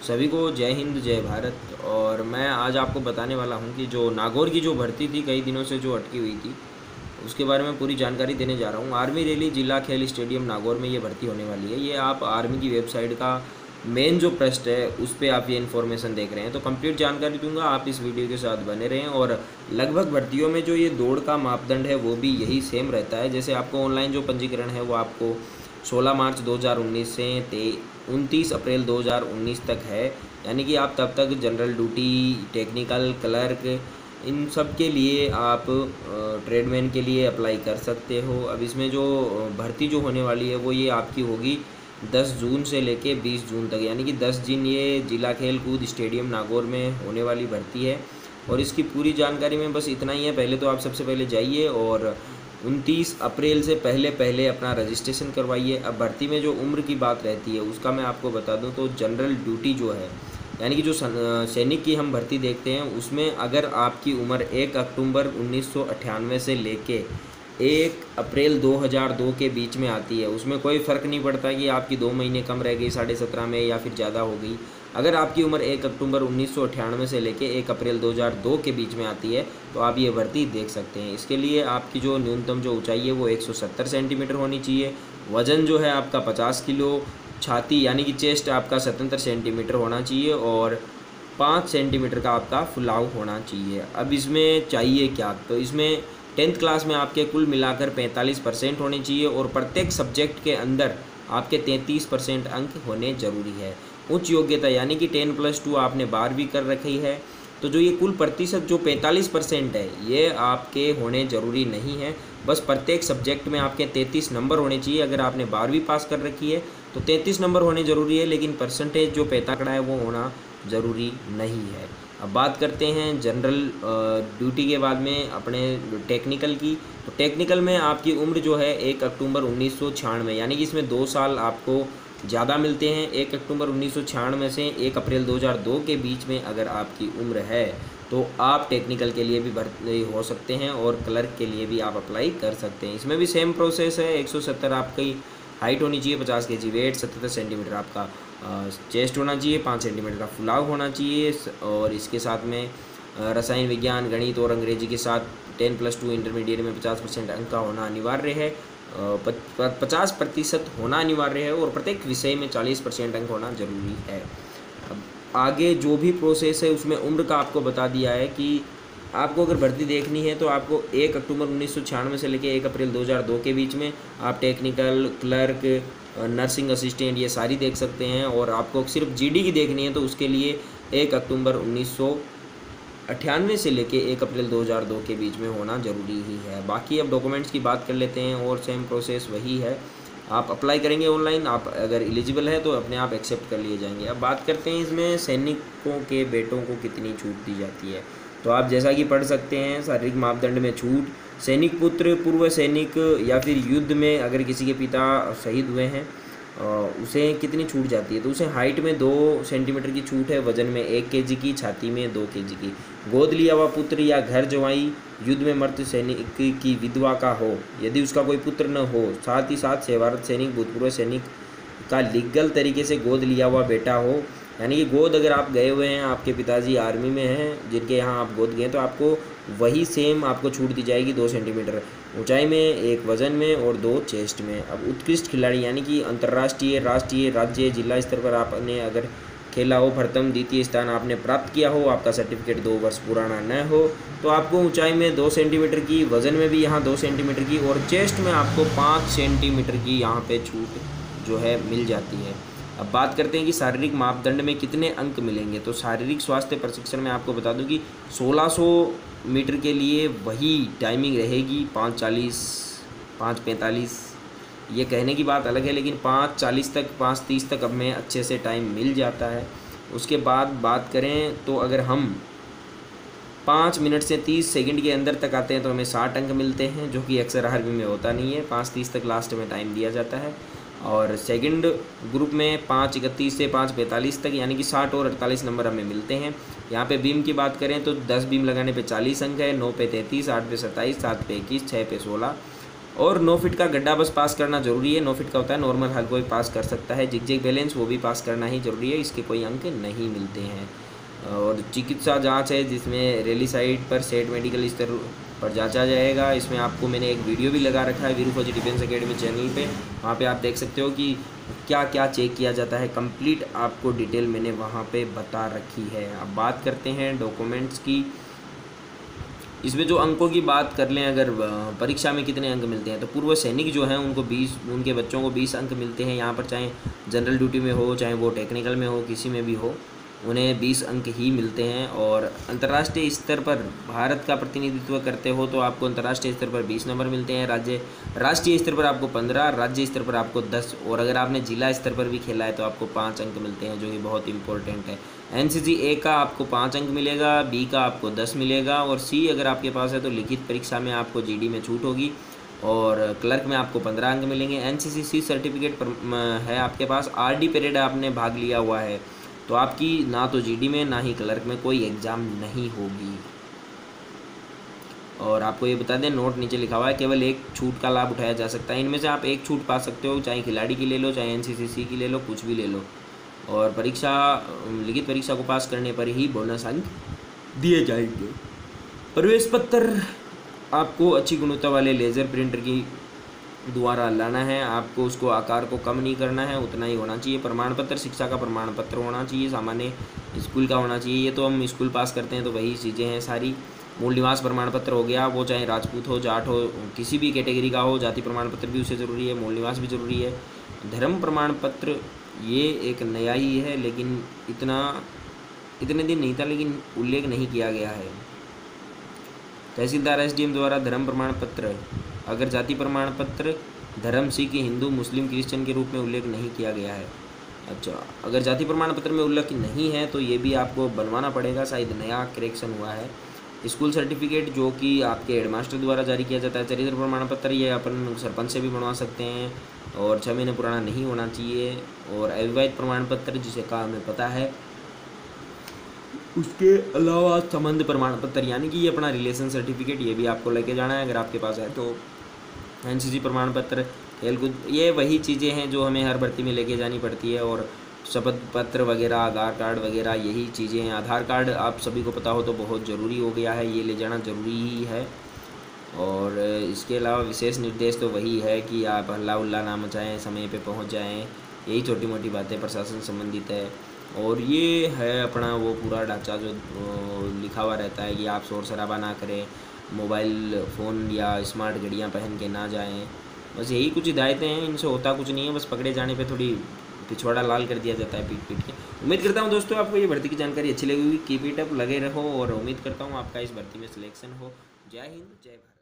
सभी को जय हिंद जय भारत। और मैं आज आपको बताने वाला हूं कि जो नागौर की जो भर्ती थी कई दिनों से जो अटकी हुई थी उसके बारे में पूरी जानकारी देने जा रहा हूं। आर्मी रैली जिला खेल स्टेडियम नागौर में ये भर्ती होने वाली है। ये आप आर्मी की वेबसाइट का मेन जो पृष्ठ है उस पर आप ये इन्फॉर्मेशन देख रहे हैं, तो कंप्लीट जानकारी दूंगा। आप इस वीडियो के साथ बने रहें। और लगभग भर्तियों में जो ये दौड़ का मापदंड है वो भी यही सेम रहता है। जैसे आपको ऑनलाइन जो पंजीकरण है वो आपको 16 मार्च 2019 से 29 अप्रैल 2019 तक है। यानी कि आप तब तक जनरल ड्यूटी, टेक्निकल, क्लर्क, इन सब के लिए आप ट्रेडमैन के लिए अप्लाई कर सकते हो। अब इसमें जो भर्ती जो होने वाली है वो ये आपकी होगी 10 जून से लेके 20 जून तक, यानी कि 10 दिन ये जिला खेल कूद स्टेडियम नागौर में होने वाली भर्ती है। और इसकी पूरी जानकारी में बस इतना ही है। पहले तो आप सबसे पहले जाइए और 29 अप्रैल से पहले पहले अपना रजिस्ट्रेशन करवाइए। अब भर्ती में जो उम्र की बात रहती है उसका मैं आपको बता दूं तो जनरल ड्यूटी जो है, यानी कि जो सैनिक की हम भर्ती देखते हैं उसमें अगर आपकी उम्र 1 अक्टूबर 1998 से लेके 1 अप्रैल 2002 के बीच में आती है, उसमें कोई फ़र्क नहीं पड़ता कि आपकी 2 महीने कम रह गई 17.5 में या फिर ज़्यादा हो गई। अगर आपकी उम्र 1 अक्टूबर 1998 से लेके 1 अप्रैल 2002 के बीच में आती है तो आप ये भर्ती देख सकते हैं। इसके लिए आपकी जो न्यूनतम जो ऊंचाई है वो 170 सेंटीमीटर होनी चाहिए। वज़न जो है आपका 50 किलो, छाती यानी कि चेस्ट आपका 77 सेंटीमीटर होना चाहिए और 5 सेंटीमीटर का आपका फुलाव होना चाहिए। अब इसमें चाहिए क्या, तो इसमें 10th क्लास में आपके कुल मिलाकर 45% होने चाहिए और प्रत्येक सब्जेक्ट के अंदर आपके 33% अंक होने ज़रूरी है। उच्च योग्यता यानी कि 10+2 आपने 12वीं कर रखी है, तो जो ये कुल प्रतिशत जो 45% है ये आपके होने ज़रूरी नहीं है। बस प्रत्येक सब्जेक्ट में आपके 33 नंबर होने चाहिए। अगर आपने 12वीं पास कर रखी है तो 33 नंबर होने ज़रूरी है, लेकिन परसेंटेज जो 45 है वो होना ज़रूरी नहीं है। अब बात करते हैं जनरल ड्यूटी के बाद में अपने टेक्निकल की। तो टेक्निकल में आपकी उम्र जो है 1 अक्टूबर 1996, यानी कि इसमें 2 साल आपको ज़्यादा मिलते हैं। 1 अक्टूबर 1996 से 1 अप्रैल 2002 के बीच में अगर आपकी उम्र है तो आप टेक्निकल के लिए भी भर्ती हो सकते हैं और क्लर्क के लिए भी आप अप्लाई कर सकते हैं। इसमें भी सेम प्रोसेस है। 170 आपकी हाइट होनी चाहिए, 50 kg वेट, 77 सेंटीमीटर आपका चेस्ट होना चाहिए, 5 सेंटीमीटर का फुलाव होना चाहिए। और इसके साथ में रसायन विज्ञान, गणित और अंग्रेजी के साथ 10+2 इंटरमीडिएट में 50% अंक का होना अनिवार्य है। 50% होना अनिवार्य है और प्रत्येक विषय में 40% अंक होना जरूरी है। अब आगे जो भी प्रोसेस है उसमें उम्र का आपको बता दिया है कि आपको अगर भर्ती देखनी है तो आपको 1 अक्टूबर 1996 से लेकर 1 अप्रैल 2002 के बीच में आप टेक्निकल, क्लर्क, नर्सिंग असिस्टेंट ये सारी देख सकते हैं। और आपको सिर्फ जीडी की देखनी है तो उसके लिए 1 अक्टूबर 1998 से लेके 1 अप्रैल 2002 के बीच में होना ज़रूरी ही है। बाकी अब डॉक्यूमेंट्स की बात कर लेते हैं और सेम प्रोसेस वही है। आप अप्लाई करेंगे ऑनलाइन, आप अगर एलिजिबल है तो अपने आप एक्सेप्ट कर लिए जाएंगे। अब बात करते हैं इसमें सैनिकों के बेटों को कितनी छूट दी जाती है। तो आप जैसा कि पढ़ सकते हैं शारीरिक मापदंड में छूट, सैनिक पुत्र, पूर्व सैनिक या फिर युद्ध में अगर किसी के पिता शहीद हुए हैं उसे कितनी छूट जाती है। तो उसे हाइट में 2 सेंटीमीटर की छूट है, वजन में 1 kg की, छाती में 2 kg की। गोद लिया हुआ पुत्र या घर जवाई युद्ध में मृत सैनिक की विधवा का हो, यदि उसका कोई पुत्र न हो, साथ ही साथ सेवारत सैनिक, भूतपूर्व सैनिक का लीगल तरीके से गोद लिया हुआ बेटा हो, यानी कि गोद अगर आप गए हुए हैं, आपके पिताजी आर्मी में हैं जिनके यहाँ आप गोद गए तो आपको वही सेम आपको छूट दी जाएगी 2 सेंटीमीटर ऊंचाई में, 1 वजन में और 2 चेस्ट में। अब उत्कृष्ट खिलाड़ी यानी कि अंतर्राष्ट्रीय, राष्ट्रीय, राज्य, जिला स्तर पर आपने अगर खेला हो, प्रथम द्वितीय स्थान आपने प्राप्त किया हो, आपका सर्टिफिकेट 2 वर्ष पुराना न हो, तो आपको ऊंचाई में 2 सेंटीमीटर की, वजन में भी यहाँ 2 सेंटीमीटर की और चेस्ट में आपको 5 सेंटीमीटर की यहाँ पे छूट जो है मिल जाती है। अब बात करते हैं कि शारीरिक मापदंड में कितने अंक मिलेंगे। तो शारीरिक स्वास्थ्य प्रशिक्षण में आपको बता दूं कि 1600 मीटर के लिए वही टाइमिंग रहेगी 5:40, 5:45। ये कहने की बात अलग है, लेकिन 5:40 तक, 5:30 तक अब में अच्छे से टाइम मिल जाता है। उसके बाद बात करें तो अगर हम 5 मिनट से 30 सेकंड के अंदर तक आते हैं तो हमें 60 अंक मिलते हैं, जो कि अक्सर आर्मी में होता नहीं है। 5:30 तक लास्ट में टाइम दिया जाता है। और सेकंड ग्रुप में 5:31 से 5:45 तक, यानी कि 60 और 48 नंबर हमें मिलते हैं। यहाँ पे बीम की बात करें तो 10 बीम लगाने पे 40 अंक है, 9 पे 33, 8 पे 27, 7 पे 21, 6 पे 16 और 9 फीट का गड्ढा बस पास करना जरूरी है। 9 फीट का होता है, नॉर्मल हर कोई पास कर सकता है। जिगजैग बैलेंस वो भी पास करना ही जरूरी है, इसके कोई अंक नहीं मिलते हैं। और चिकित्सा जांच है जिसमें रैली साइट पर सेट मेडिकल स्तर पर जांचा जाएगा। इसमें आपको मैंने एक वीडियो भी लगा रखा है वीरू फौजी डिफेंस एकेडमी चैनल पे, वहाँ पे आप देख सकते हो कि क्या क्या चेक किया जाता है। कंप्लीट आपको डिटेल मैंने वहाँ पे बता रखी है। अब बात करते हैं डॉक्यूमेंट्स की। इसमें जो अंकों की बात कर लें, अगर परीक्षा में कितने अंक मिलते हैं, तो पूर्व सैनिक जो हैं उनको 20, उनके बच्चों को 20 अंक मिलते हैं यहाँ पर, चाहे जनरल ड्यूटी में हो, चाहे वो टेक्निकल में हो, किसी में भी हो, उन्हें 20 अंक ही मिलते हैं। और अंतर्राष्ट्रीय स्तर पर भारत का प्रतिनिधित्व करते हो तो आपको अंतर्राष्ट्रीय स्तर पर 20 नंबर मिलते हैं। राष्ट्रीय स्तर पर आपको 15, राज्य स्तर पर आपको 10, और अगर आपने जिला स्तर पर भी खेला है तो आपको 5 अंक मिलते हैं, जो कि बहुत इंपॉर्टेंट है। एनसीसी ए का आपको 5 अंक मिलेगा, बी का आपको 10 मिलेगा, और सी अगर आपके पास है तो लिखित परीक्षा में आपको जीडी में छूट होगी, और क्लर्क में आपको 15 अंक मिलेंगे। एनसीसी सी सर्टिफिकेट है आपके पास, आरडी परेड आपने भाग लिया हुआ है तो आपकी ना तो जीडी में ना ही क्लर्क में कोई एग्ज़ाम नहीं होगी। और आपको ये बता दें, नोट नीचे लिखा हुआ है, केवल एक छूट का लाभ उठाया जा सकता है। इनमें से आप एक छूट पा सकते हो, चाहे खिलाड़ी की ले लो, चाहे एनसीसी की ले लो, कुछ भी ले लो। और परीक्षा, लिखित परीक्षा को पास करने पर ही बोनस अंक दिए जाएंगे। प्रवेश पत्र आपको अच्छी गुणवत्ता वाले लेज़र प्रिंटर की द्वारा लाना है। आपको उसको आकार को कम नहीं करना है, उतना ही होना चाहिए। प्रमाण पत्र, शिक्षा का प्रमाण पत्र होना चाहिए, सामान्य स्कूल का होना चाहिए। ये तो हम स्कूल पास करते हैं तो वही चीज़ें हैं सारी। मूल निवास प्रमाण पत्र हो गया, वो चाहे राजपूत हो, जाट हो, किसी भी कैटेगरी का हो। जाति प्रमाण पत्र भी उसे ज़रूरी है, मूल निवास भी ज़रूरी है। धर्म प्रमाण पत्र ये एक नया ही है, लेकिन इतने दिन नहीं था, लेकिन उल्लेख नहीं किया गया है। तहसीलदार एसडीएम द्वारा धर्म प्रमाण पत्र, अगर जाति प्रमाण पत्र धर्म, सिख, हिंदू, मुस्लिम, क्रिश्चियन के रूप में उल्लेख नहीं किया गया है। अच्छा, अगर जाति प्रमाण पत्र में उल्लेख नहीं है तो ये भी आपको बनवाना पड़ेगा, शायद नया करेक्शन हुआ है। स्कूल सर्टिफिकेट जो कि आपके हेडमास्टर द्वारा जारी किया जाता है। चरित्र प्रमाण पत्र ये अपन सरपंच से भी बनवा सकते हैं, और 6 महीने पुराना नहीं होना चाहिए। और अविवाहित प्रमाण पत्र जिसे का हमें पता है। उसके अलावा संबंध प्रमाण पत्र, यानी कि ये अपना रिलेशन सर्टिफिकेट, ये भी आपको लेके जाना है अगर आपके पास है तो। एनसीसी प्रमाण पत्र, खेलकूद, ये वही चीज़ें हैं जो हमें हर भर्ती में लेके जानी पड़ती है। और शपथ पत्र वगैरह, आधार कार्ड वगैरह, यही चीज़ें हैं। आधार कार्ड आप सभी को पता हो तो बहुत ज़रूरी हो गया है, ये ले जाना ज़रूरी ही है। और इसके अलावा विशेष निर्देश तो वही है कि आप हल्ला उल्ला ना मचाएँ, समय पे पहुंच जाएं, यही छोटी मोटी बातें प्रशासन संबंधित है। और ये है अपना वो पूरा ढांचा जो लिखा हुआ रहता है कि आप शोर शराबा ना करें, मोबाइल फ़ोन या स्मार्ट घड़ियाँ पहन के ना जाएं। बस यही कुछ हिदायतें हैं, इनसे होता कुछ नहीं है, बस पकड़े जाने पे थोड़ी पिछवाड़ा लाल कर दिया जाता है पीट पीट के। उम्मीद करता हूँ दोस्तों आपको ये भर्ती की जानकारी अच्छी लगी होगी। कीप इट अप, लगे रहो, और उम्मीद करता हूँ आपका इस भर्ती में सिलेक्शन हो। जय हिंद, जय भारत।